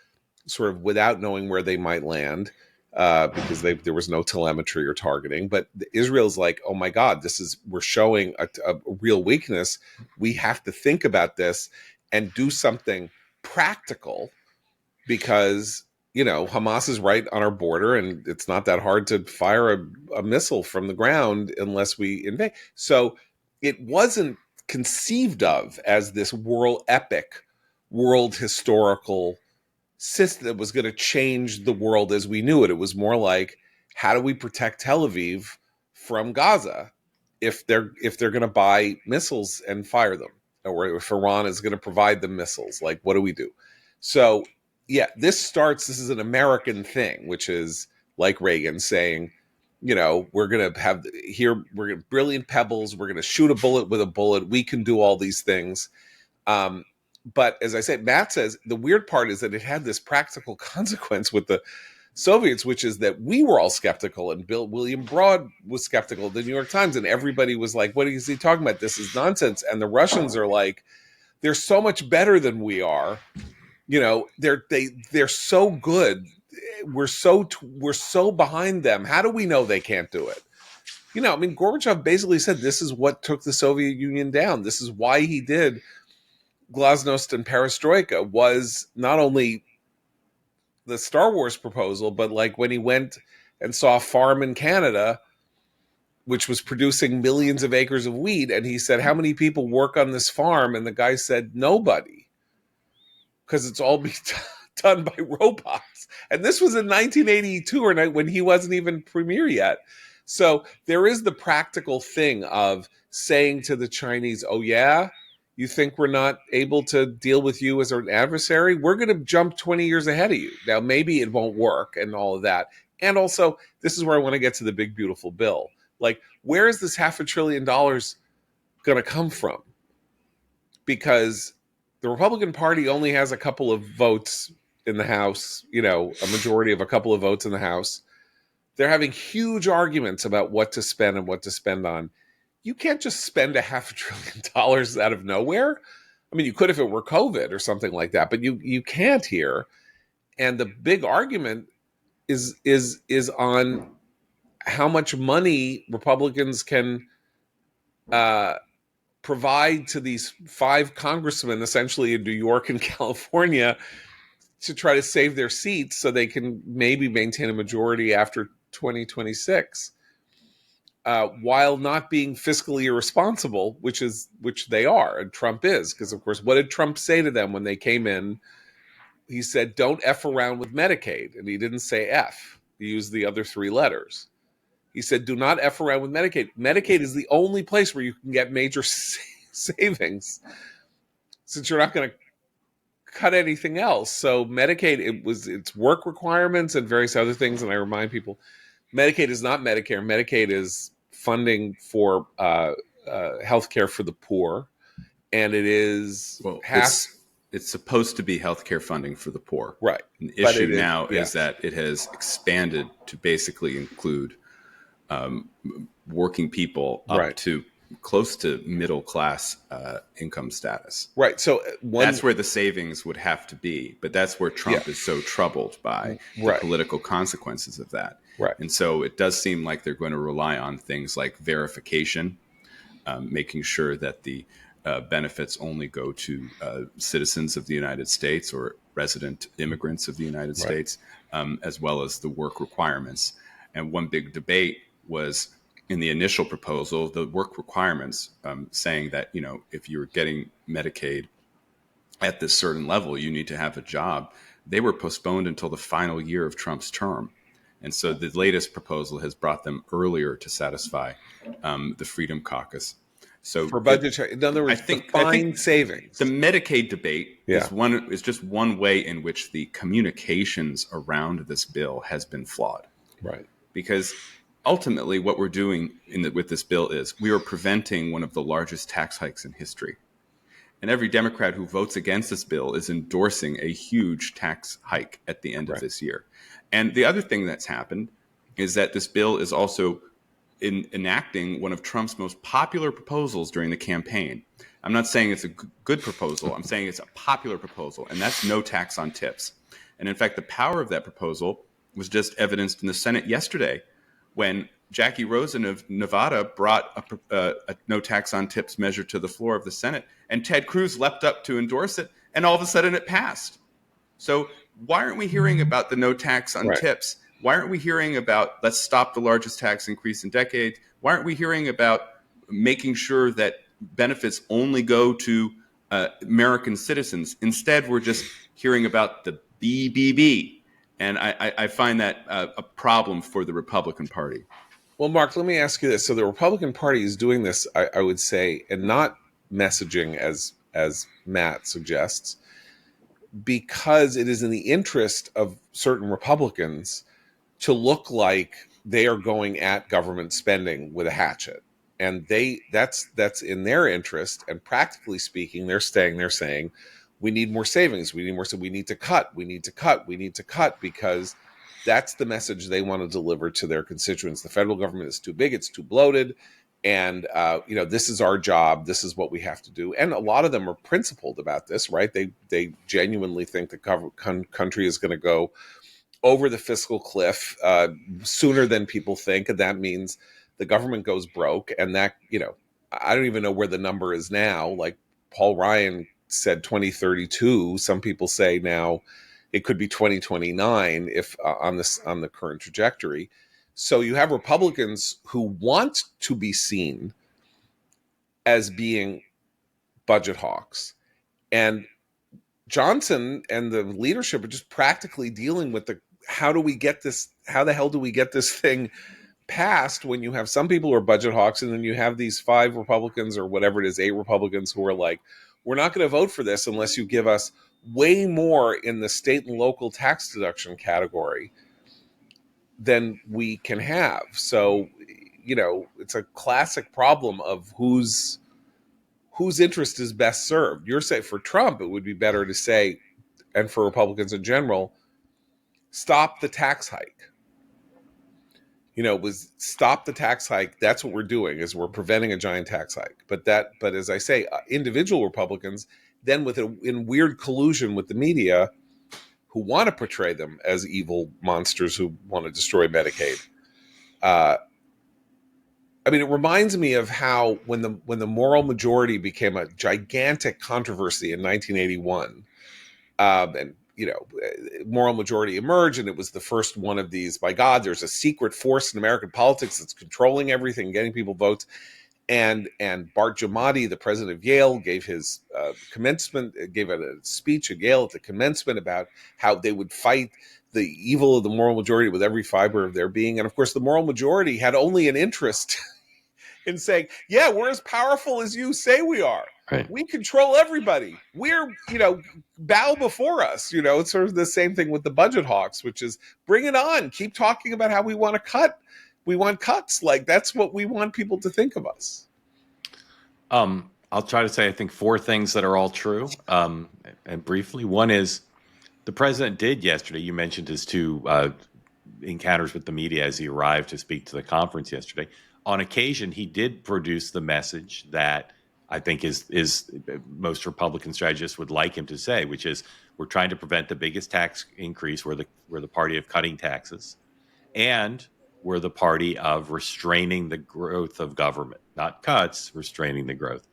sort of without knowing where they might land, because there was no telemetry or targeting. But Israel's like, oh my God, we're showing a real weakness. We have to think about this and do something practical, because Hamas is right on our border, and it's not that hard to fire a missile from the ground unless we invade. So it wasn't conceived of as this world historical system that was going to change the world as we knew it. It was more like, how do we protect Tel Aviv from Gaza if they're going to buy missiles and fire them, or if Iran is going to provide them missiles? Like, what do we do? So yeah, this is an American thing, which is like Reagan saying, we're going to have brilliant pebbles. We're going to shoot a bullet with a bullet. We can do all these things. But as I said, Matt says, the weird part is that it had this practical consequence with the Soviets, which is that we were all skeptical, and William Broad was skeptical of the New York Times, and everybody was like, what is he talking about? This is nonsense. And the Russians are like, they're so much better than we are. They're so good. We're so behind them. How do we know they can't do it? Gorbachev basically said this is what took the Soviet Union down. This is why he did Glasnost and Perestroika, was not only the Star Wars proposal, but like when he went and saw a farm in Canada, which was producing millions of acres of wheat. And he said, how many people work on this farm? And the guy said, nobody, because it's all being done by robots. And this was in 1982, or when he wasn't even premier yet. So there is the practical thing of saying to the Chinese, oh yeah, you think we're not able to deal with you as an adversary? We're going to jump 20 years ahead of you. Now, maybe it won't work and all of that. And also, this is where I want to get to the big, beautiful bill. Like, where is this $500 billion going to come from? Because the Republican Party only has a couple of votes in the House, a majority of a couple of votes in the House. They're having huge arguments about what to spend and what to spend on. You can't just spend $500 billion out of nowhere. I mean, you could if it were COVID or something like that, but you can't here. And the big argument is on how much money Republicans can provide to these 5 congressmen, essentially in New York and California, to try to save their seats so they can maybe maintain a majority after 2026, while not being fiscally irresponsible, which they are, and Trump is. Because of course, what did Trump say to them when they came in? He said, "Don't F around with Medicaid," and he didn't say F. He used the other three letters. He said, "Do not F around with Medicaid." Medicaid is the only place where you can get major savings, since you're not going to cut anything else. So Medicaid, it's work requirements and various other things. And I remind people, Medicaid is not Medicare. Medicaid is funding for health care for the poor, and it is it's supposed to be healthcare funding for the poor. Right. The issue now is that it has expanded to basically include working people up to close to middle class income status. Right. So that's where the savings would have to be. But that's where Trump is so troubled by the political consequences of that. Right. And so it does seem like they're going to rely on things like verification, making sure that the benefits only go to citizens of the United States or resident immigrants of the United States, as well as the work requirements. And one big debate was in the initial proposal, the work requirements, saying that, if you're getting Medicaid at this certain level, you need to have a job. They were postponed until the final year of Trump's term. And so the latest proposal has brought them earlier to satisfy the Freedom Caucus. So for budget, in other words, I think savings. The Medicaid debate is just one way in which the communications around this bill has been flawed. Right. Because ultimately what we're doing with this bill is we are preventing one of the largest tax hikes in history. And every Democrat who votes against this bill is endorsing a huge tax hike at the end of this year. And the other thing that's happened is that this bill is also enacting one of Trump's most popular proposals during the campaign. I'm not saying it's a good proposal. I'm saying it's a popular proposal, and that's no tax on tips. And in fact, the power of that proposal was just evidenced in the Senate yesterday when Jackie Rosen of Nevada brought a no tax on tips measure to the floor of the Senate, and Ted Cruz leapt up to endorse it, and all of a sudden it passed. So why aren't we hearing about the no tax on tips? Why aren't we hearing about let's stop the largest tax increase in decades? Why aren't we hearing about making sure that benefits only go to American citizens? Instead, we're just hearing about the BBB. And I find that a problem for the Republican Party. Well, Mark, let me ask you this. So the Republican Party is doing this, I would say, and not messaging as Matt suggests, because it is in the interest of certain Republicans to look like they are going at government spending with a hatchet. And that's in their interest. And practically speaking, they're saying, we need more savings. We need to cut. We need to cut because that's the message they want to deliver to their constituents. The federal government is too big. It's too bloated. And, this is our job. This is what we have to do. And a lot of them are principled about this, right? They genuinely think the country is going to go over the fiscal cliff sooner than people think. And that means the government goes broke. And that, I don't even know where the number is now. Like Paul Ryan said 2032. Some people say now it could be 2029 if on the current trajectory. So you have Republicans who want to be seen as being budget hawks, and Johnson and the leadership are just practically dealing with how the hell do we get this thing passed when you have some people who are budget hawks, and then you have these 5 Republicans or whatever it is, 8 Republicans who are like, we're not going to vote for this unless you give us way more in the state and local tax deduction category than we can have. So, it's a classic problem of whose interest is best served. You're saying for Trump, it would be better to say, and for Republicans in general, stop the tax hike. Stop the tax hike. That's what we're doing, is we're preventing a giant tax hike. But as I say, individual Republicans then in weird collusion with the media who want to portray them as evil monsters who want to destroy Medicaid. It reminds me of how when the moral majority became a gigantic controversy in 1981, and moral majority emerge, and it was the first one of these. My God, there's a secret force in American politics that's controlling everything, getting people votes. And Bart Giamatti, the president of Yale, gave his gave a speech at Yale at the commencement about how they would fight the evil of the moral majority with every fiber of their being. And of course, the moral majority had only an interest in saying, yeah, we're as powerful as you say we are. Right. We control everybody. We're, bow before us. It's sort of the same thing with the budget hawks, which is bring it on. Keep talking about how we want to cut. We want cuts. Like, that's what we want people to think of us. I'll try to say, I think, 4 things that are all true. And briefly, one is the president did yesterday. You mentioned his 2 encounters with the media as he arrived to speak to the conference yesterday. On occasion, he did produce the message that I think is most Republican strategists would like him to say, which is we're trying to prevent the biggest tax increase. We're the party of cutting taxes, and we're the party of restraining the growth of government, not cuts, restraining the growth.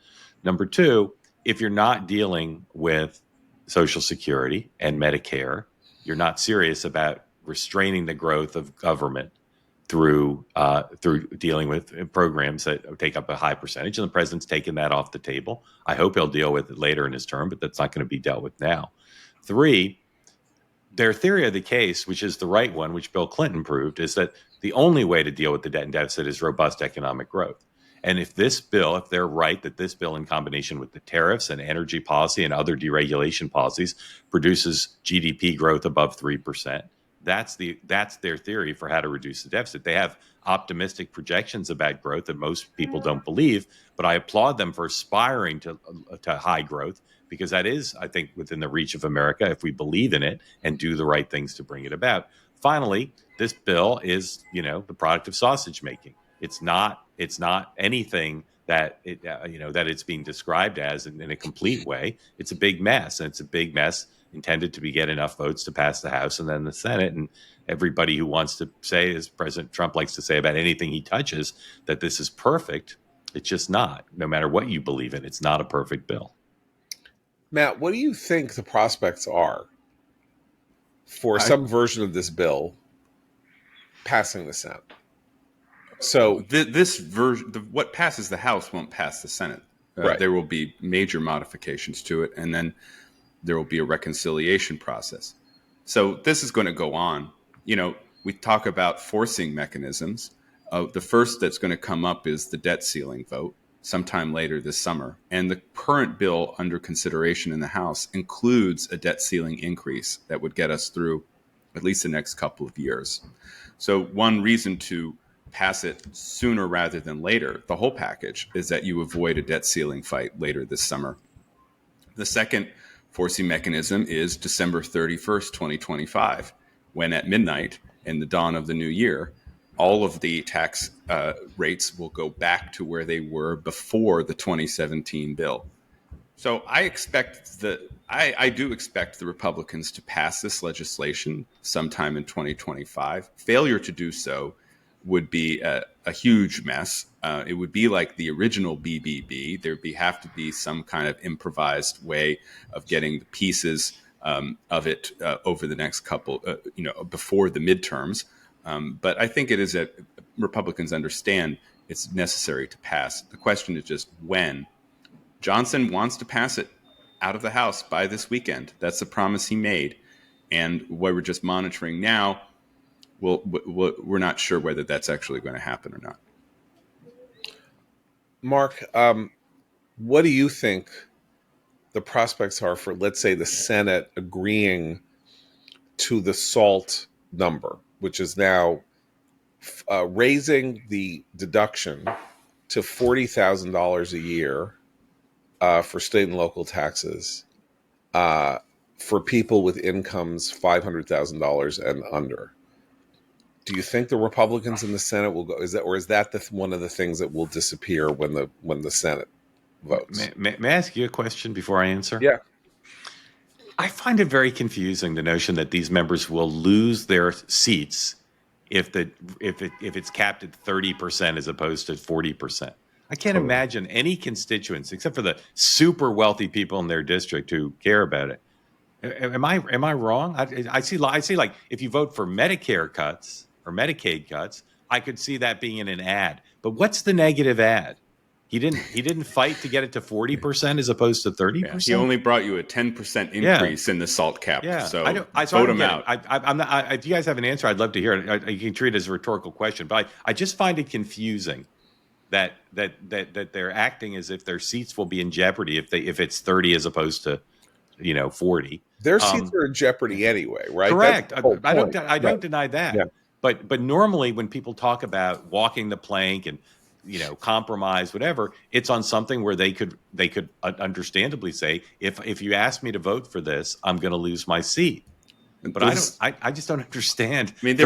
Number 2, if you're not dealing with Social Security and Medicare, you're not serious about restraining the growth of government through dealing with programs that take up a high percentage. And the president's taken that off the table. I hope he'll deal with it later in his term, but that's not going to be dealt with now. 3, their theory of the case, which is the right one, which Bill Clinton proved, is that the only way to deal with the debt and deficit is robust economic growth. And if they're right that this bill in combination with the tariffs and energy policy and other deregulation policies produces GDP growth above 3%, that's their theory for how to reduce the deficit. They have optimistic projections about growth that most people don't believe, but I applaud them for aspiring to high growth, because that is, I think, within the reach of America if we believe in it and do the right things to bring it about. Finally, this bill is, the product of sausage making. It's not anything that that it's being described as in a complete way. It's a big mess, and it's a big mess intended to get enough votes to pass the House and then the Senate. And everybody who wants to say, as President Trump likes to say about anything he touches, that this is perfect, it's just not. No matter what you believe in, it's not a perfect bill. Matt, what do you think the prospects are for some version of this bill passing the Senate? So this version, what passes the House won't pass the Senate. Right. There will be major modifications to it, and then there will be a reconciliation process. So this is going to go on. We talk about forcing mechanisms. The first that's going to come up is the debt ceiling vote sometime later this summer. And the current bill under consideration in the House includes a debt ceiling increase that would get us through at least the next couple of years. So one reason to pass it sooner rather than later, the whole package, is that you avoid a debt ceiling fight later this summer. The second forcing mechanism is December 31st, 2025, when at midnight in the dawn of the new year, all of the tax rates will go back to where they were before the 2017 bill. So I do expect the Republicans to pass this legislation sometime in 2025. Failure to do so would be a huge mess. It would be like the original BBB. There'd have to be some kind of improvised way of getting the pieces of it over the next couple, before the midterms. But I think it is that Republicans understand it's necessary to pass. The question is just when. Johnson wants to pass it out of the House by this weekend. That's the promise he made. And what we're just monitoring now, we're not sure whether that's actually going to happen or not. Mark, what do you think the prospects are for, let's say, the Senate agreeing to the SALT number, which is now raising the deduction to $40,000 a year for state and local taxes for people with incomes $500,000 and under? Do you think the Republicans in the Senate will go? Is that one of the things that will disappear when the Senate votes? May I ask you a question before I answer? Yeah. I find it very confusing, the notion that these members will lose their seats if it's capped at 30% as opposed to 40%. I can't imagine any constituents, except for the super wealthy people in their district who care about it, Am I wrong? I see like if you vote for Medicare cuts or Medicaid cuts, I could see that being in an ad. But what's the negative ad? He didn't fight to get it to 40% as opposed to 30%. He only brought you a 10% increase in the salt cap. Yeah, So I vote don't him get out. I'm not. If you guys have an answer, I'd love to hear it. You can treat it as a rhetorical question, but I just find it confusing that they're acting as if their seats will be in jeopardy if it's 30 as opposed to 40. Their seats are in jeopardy anyway, right? Correct. That's the whole point. I don't deny that. Yeah. But normally when people talk about walking the plank and compromise, whatever, it's on something where they could understandably say, if you ask me to vote for this, I'm going to lose my seat. But I just don't understand. I mean,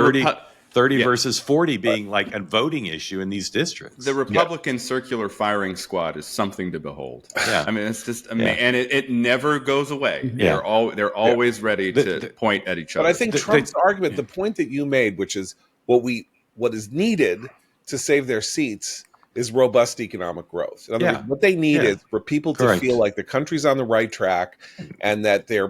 30 versus 40 being like a voting issue in these districts. The Republican circular firing squad is something to behold. Yeah. I mean, it's just and it never goes away. Yeah. They're always ready to point at each other. But I think Trump's argument, the point that you made, which is what is needed to save their seats, is robust economic growth. In other words, what they need is for people to feel like the country's on the right track and that their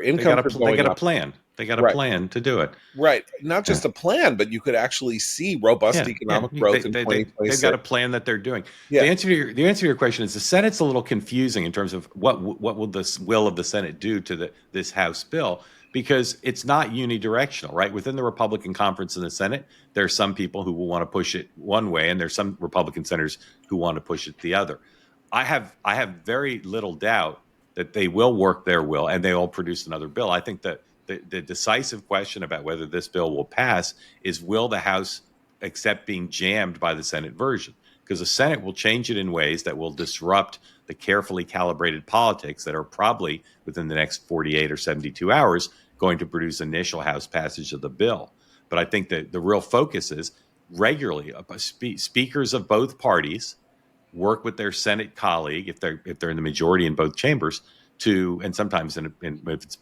income is going up. They got a plan. They got a plan to do it. Right. Not just a plan, but you could actually see robust economic growth in 2026. They've got a plan that they're doing. Yeah. The answer to your question is the Senate's a little confusing in terms of what will the will of the Senate do to this House bill, because it's not unidirectional, right? Within the Republican conference in the Senate, there are some people who will want to push it one way, and there's some Republican senators who want to push it the other. I have very little doubt that they will work their will and they will produce another bill. I think that the decisive question about whether this bill will pass is, will the House accept being jammed by the Senate version? Because the Senate will change it in ways that will disrupt the carefully calibrated politics that are probably within the next 48 or 72 hours going to produce initial House passage of the bill. But I think that the real focus is regularly speakers of both parties work with their Senate colleague, if they're in the majority in both chambers, and sometimes if it's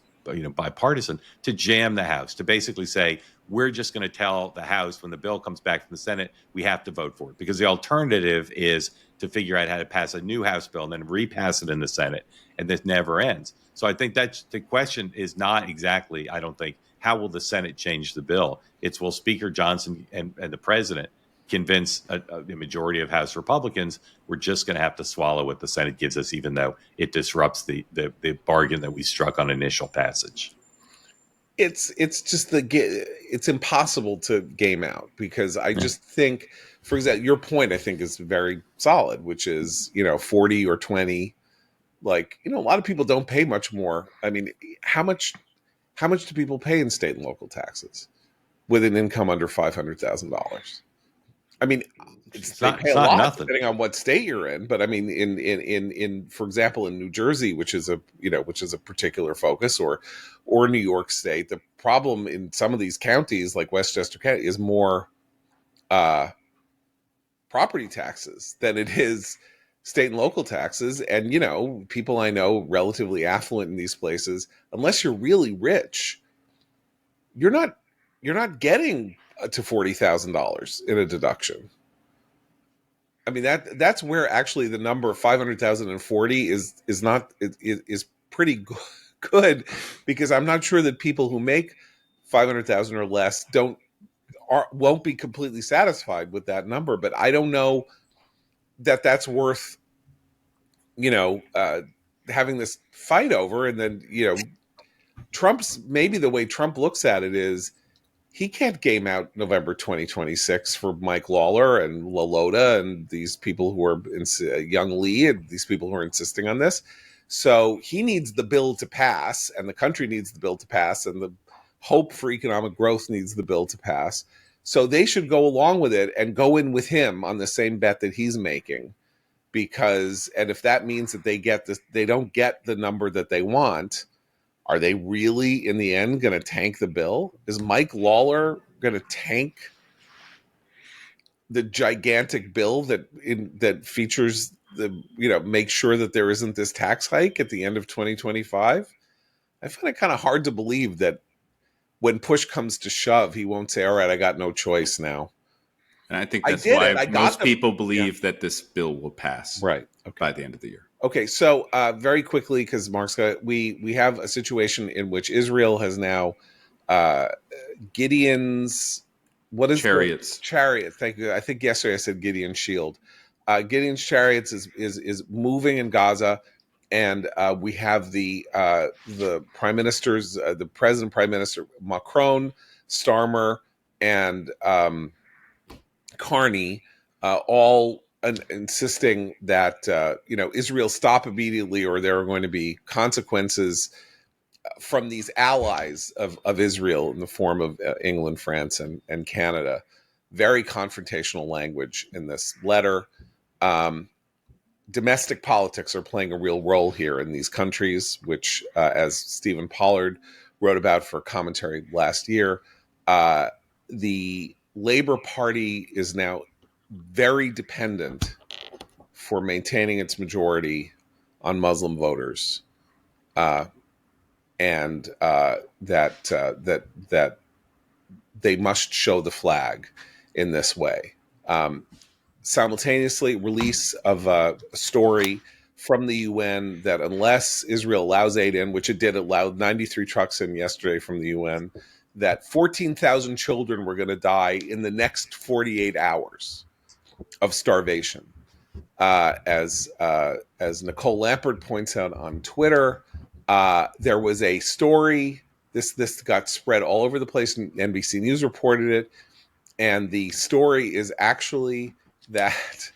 bipartisan, to jam the House, to basically say, we're just going to tell the House when the bill comes back from the Senate, we have to vote for it. Because the alternative is to figure out how to pass a new House bill and then repass it in the Senate. And this never ends. So I think that the question is not exactly, I don't think, how will the Senate change the bill? It's, will Speaker Johnson and the president convince a majority of House Republicans we're just going to have to swallow what the Senate gives us, even though it disrupts the bargain that we struck on initial passage. It's just it's impossible to game out, because I just think, for example, your point I think is very solid, which is 40 or 20. Like, a lot of people don't pay much more. I mean, how much do people pay in state and local taxes with an income under $500,000? I mean, they pay a lot nothing, depending on what state you're in. But I mean, in for example, in New Jersey, which is a particular focus, or New York State, the problem in some of these counties, like Westchester County, is more property taxes than it is state and local taxes. And people I know relatively affluent in these places, unless you're really rich, you're not getting to $40,000 in a deduction. I mean, that's where actually the number of 500,040 is pretty good, because I'm not sure that people who make 500,000 or less won't be completely satisfied with that number. But I don't know that that's worth having this fight over. And then maybe the way Trump looks at it is, he can't game out November 2026 for Mike Lawler and LaLota and these people who are Young Lee and these people who are insisting on this. So he needs the bill to pass, and the country needs the bill to pass, and the hope for economic growth needs the bill to pass. So they should go along with it and go in with him on the same bet that he's making, and if that means that they don't get the number that they want, are they really, in the end, going to tank the bill? Is Mike Lawler going to tank the gigantic bill that features make sure that there isn't this tax hike at the end of 2025? I find it kind of hard to believe that when push comes to shove, he won't say, all right, I got no choice now. And I think that's why most people believe that this bill will pass by the end of the year. Okay, so very quickly, because Mark's got, we have a situation in which Israel has now uh, Gideon's, what is the Chariots. chariot? Thank you. I think yesterday I said Gideon's shield. Gideon's chariots is moving in Gaza, and we have the prime ministers, the president, prime minister Macron, Starmer, and Carney, all insisting that Israel stop immediately, or there are going to be consequences from these allies of Israel in the form of England, France, and Canada. Very confrontational language in this letter. Um, Domestic politics are playing a real role here in these countries, which, as Stephen Pollard wrote about for commentary last year, the Labor Party is now very dependent for maintaining its majority on Muslim voters, uh, and that they must show the flag in this way. Simultaneously, release of a story from the UN that unless Israel allows aid in, which it did, allow 93 trucks in yesterday from the UN, that 14,000 children were going to die in the next 48 hours of starvation. As Nicole Lampert points out on Twitter, there was a story. This got spread all over the place, and NBC News reported it. And the story is actually that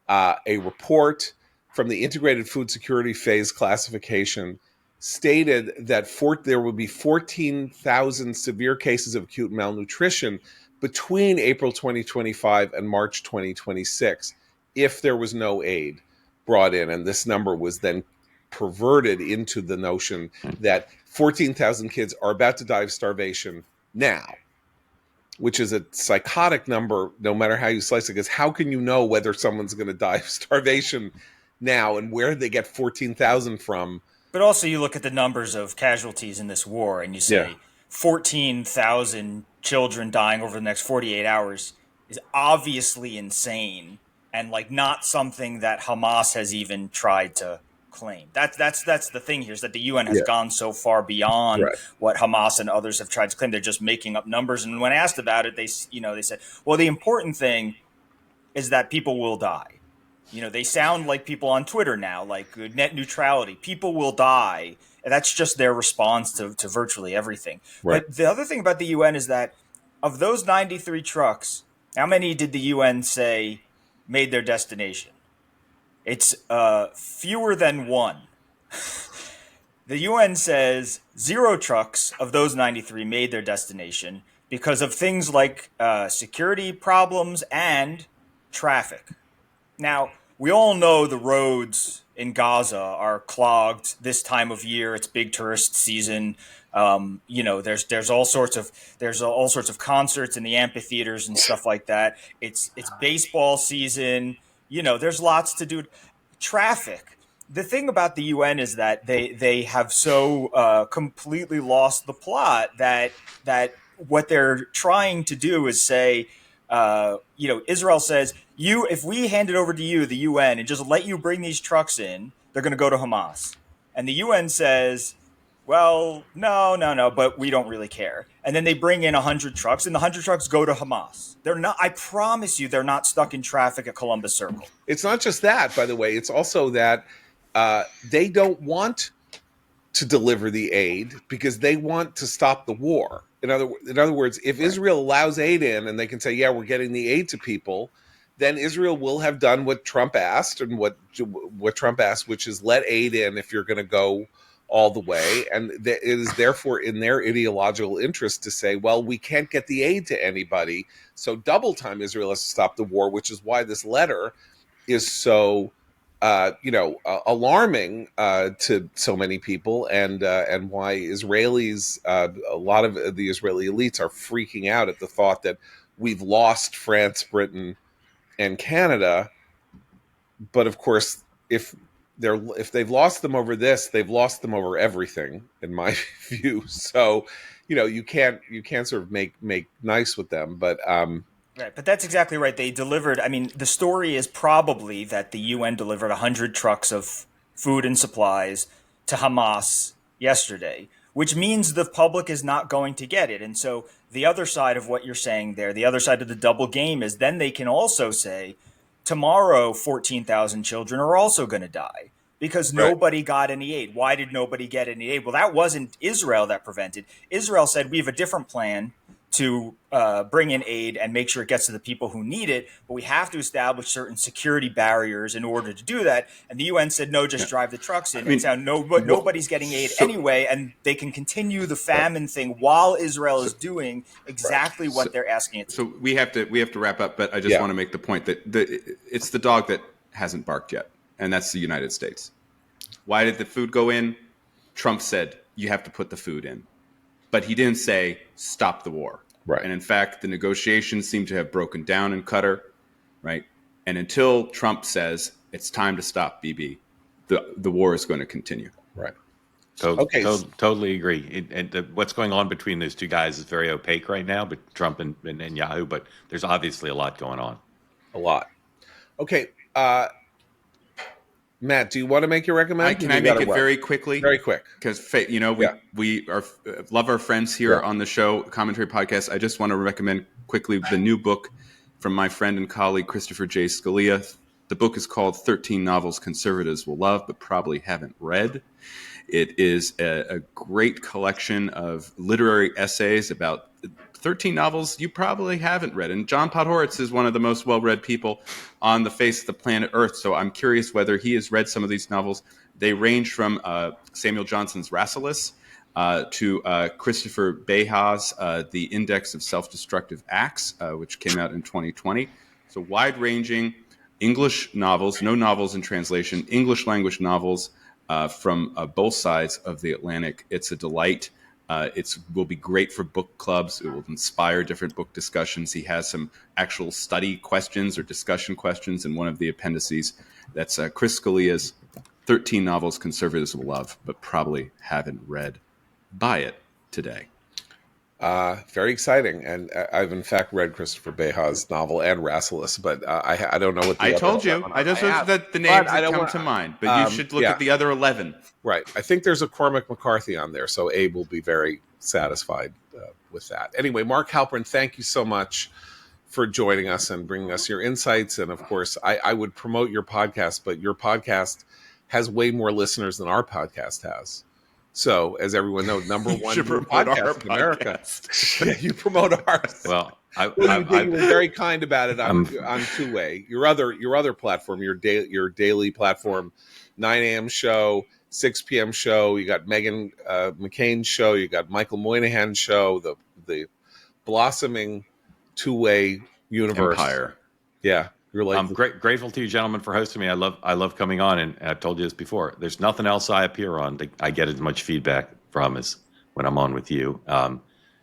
a report from the Integrated Food Security Phase Classification stated that there would be 14,000 severe cases of acute malnutrition between April 2025 and March 2026 if there was no aid brought in. And this number was then perverted into the notion that 14,000 kids are about to die of starvation now, which is a psychotic number, no matter how you slice it, because how can you know whether someone's going to die of starvation now, and where did they get 14,000 from? But also you look at the numbers of casualties in this war and you say 14,000 children dying over the next 48 hours is obviously insane, and like not something that Hamas has even tried to claim. That's the thing here, is that the UN has gone so far beyond what Hamas and others have tried to claim. They're just making up numbers. And when asked about it, they said, well, the important thing is that people will die. They sound like people on Twitter now, like net neutrality. People will die. And that's just their response to virtually everything. Right. But the other thing about the UN is that of those 93 trucks, how many did the UN say made their destination? It's fewer than one. The UN says 0 trucks of those 93 made their destination because of things like security problems and traffic. Now, we all know the roads in Gaza are clogged this time of year. It's big tourist season. There's all sorts of concerts in the amphitheaters and stuff like that. It's baseball season. There's lots to do. Traffic. The thing about the UN is that they have so completely lost the plot that what they're trying to do is say, Israel says, if we hand it over to you, the UN, and just let you bring these trucks in, they're going to go to Hamas. And the UN says, well, no, but we don't really care. And then they bring in 100 trucks, and the 100 trucks go to Hamas. They're not, I promise you, they're not stuck in traffic at Columbus Circle. It's not just that, by the way. It's also that they don't want to deliver the aid because they want to stop the war. In other words, if Israel allows aid in and they can say, yeah, we're getting the aid to people, then Israel will have done what Trump asked, and what Trump asked, which is let aid in if you're going to go all the way. And it is therefore in their ideological interest to say, well, we can't get the aid to anybody, so double time Israel has to stop the war, which is why this letter is so alarming to so many people, and why Israelis, a lot of the Israeli elites, are freaking out at the thought that we've lost France, Britain, and Canada. But of course, if they've lost them over this, they've lost them over everything, in my view. So, you can't sort of make nice with them, but. Right, but that's exactly right. They delivered. I mean, the story is probably that the UN delivered 100 trucks of food and supplies to Hamas yesterday, which means the public is not going to get it. And so the other side of what you're saying there, the other side of the double game is then they can also say, tomorrow 14,000 children are also going to die because nobody got any aid. Why did nobody get any aid? Well, that wasn't Israel that prevented. Israel said, we have a different plan to bring in aid and make sure it gets to the people who need it, but we have to establish certain security barriers in order to do that. And the UN said, no, just drive the trucks in. And so nobody's getting aid anyway, and they can continue the famine thing while Israel is doing exactly what they're asking it to. So we have to wrap up, but I just want to make the point that it's the dog that hasn't barked yet, and that's the United States. Why did the food go in? Trump said, you have to put the food in. But he didn't say, stop the war. Right. And in fact, the negotiations seem to have broken down in Qatar, right? And until Trump says it's time to stop BB, the war is going to continue. Right. Totally agree. And what's going on between those two guys is very opaque right now, but Trump and Netanyahu, but there's obviously a lot going on. A lot. Okay. Matt, do you want to make your recommendation? Can I make it very quickly? Very quick. Because, we love our friends here on the show, Commentary Podcast. I just want to recommend quickly the new book from my friend and colleague, Christopher J. Scalia. The book is called 13 Novels Conservatives Will Love, but probably haven't read. It is a great collection of literary essays about 13 novels you probably haven't read. And John Podhoretz is one of the most well-read people on the face of the planet Earth. So I'm curious whether he has read some of these novels. They range from Samuel Johnson's Rasselas to Christopher Beha's The Index of Self-Destructive Acts, which came out in 2020. So wide-ranging English novels, no novels in translation, English language novels from both sides of the Atlantic. It's a delight. It will be great for book clubs. It will inspire different book discussions. He has some actual study questions or discussion questions in one of the appendices. That's Chris Scalia's 13 Novels Conservatives Will Love, but probably haven't read. Buy it today. Very exciting. And I've, in fact, read Christopher Beha's novel and Rasselas, but I don't know what the I other told you. I just know that the names that come to mind, but you should look at the other 11. Right. I think there's a Cormac McCarthy on there, so Abe will be very satisfied with that. Anyway, Mark Halperin, thank you so much for joining us and bringing us your insights. And, of course, I would promote your podcast, but your podcast has way more listeners than our podcast has. So, as everyone knows, number one podcast in America. Yeah, you promote ours. Well, you were very kind about it on Two-Way. Your other platform, your daily platform, 9 a.m. show, 6 p.m. show. You got Meghan McCain's show. You got Michael Moynihan's show. The blossoming Two-Way universe. Empire. Yeah. You're like, I'm grateful to you, gentlemen, for hosting me. I love coming on, and I've told you this before. There's nothing else I appear on that I get as much feedback from as when I'm on with you.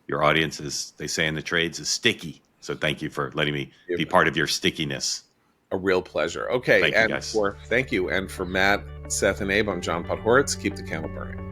Your audience is, they say in the trades, is sticky. So thank you for letting me be part of your stickiness. A real pleasure. Okay, thank you, guys. Thank you. And for Matt, Seth, and Abe, I'm John Podhoretz. Keep the candle burning.